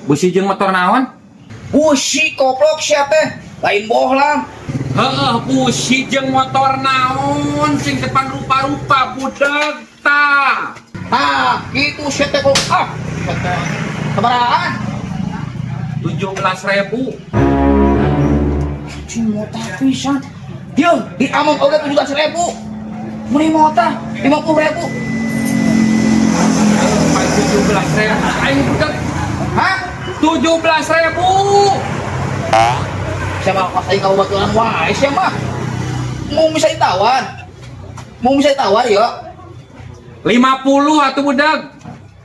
Busi jeung motor naon? Busi koplok sia teh. Lain bohlam. Heeh, busi jeung motor naon sing depan rupa-rupa budak ta. Ah, gitu sia teh kok. Ah, keberaan. 17.000. Cing mota pisan. Yo, di among oge 17.000. Muni mota 50.000. 17.000. Aing budak Hah? 17.000. Siapa pas aing kabaturan wae sia mah. Mau bisa ditawar. Mau bisa ditawar ya. 50 atuh budak.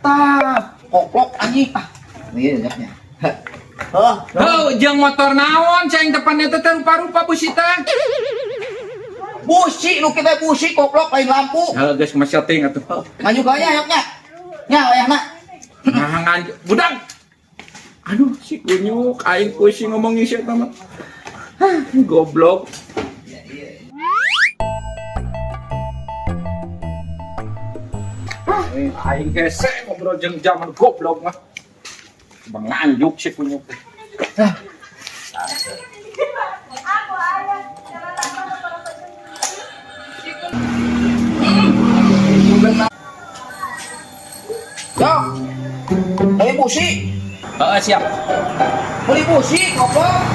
Tah, koplok anjing. Ah, ini deknya. Oh, Heuh, jeung motor naon cing depannya teh rupa-rupa busi teh. busi nu kita busi koplok lain lampu. Heuh, geus mah setting atuh. Maju gaya ayaknya. Nya ayahna. Nah, nganjuk budak. Aduh, si kunyuk aing pusing ngomongin siapa mah. Goblok. Aing hese ngobrol jeung zaman goblok mah. Bang nganjuk si kunyuk. Yo. Beli busi. Heeh, siap. Beli busi koplok.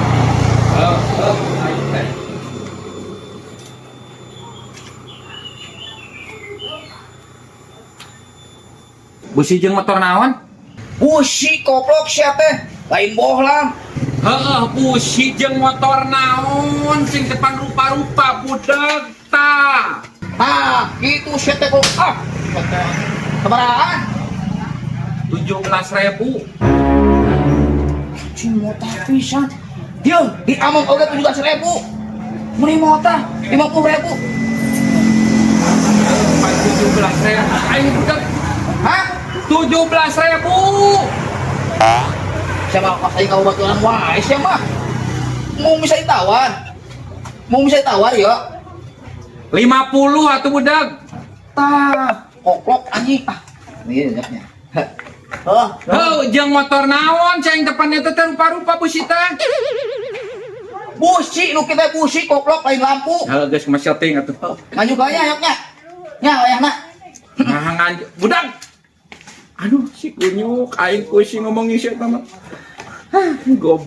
Aing teh. Busi jeung motor naon? Busi koplok sia teh. Lain bohlam. Heeh, busi jeung motor naon sing depan rupa-rupa budak ta. Ah, gitu sia teh kok. Ah, keberaan. 17.000. Cing mota pisan. Yo, di among oge 17.000. Muni mota 50.000. 17.000. Aing budak Hah? 17.000. Siapa pas aing kabaturan wae sia mah. Mau bisa ditawar. Mau bisa ditawar ya. 50 atuh budak. Tah, koplok anjing. Ah, ini deknya. Oh, Heuh, jeung motor naon cing depannya teh rupa-rupa busi teh. busi nu kita busi koplok lain lampu. Heuh, geus mah setting atuh. Maju gaya ayaknya. Nya ayahna. Nah, nganjuk budak. Aduh, si kunyuk aing pusing ngomongin siapa mah. Goblok.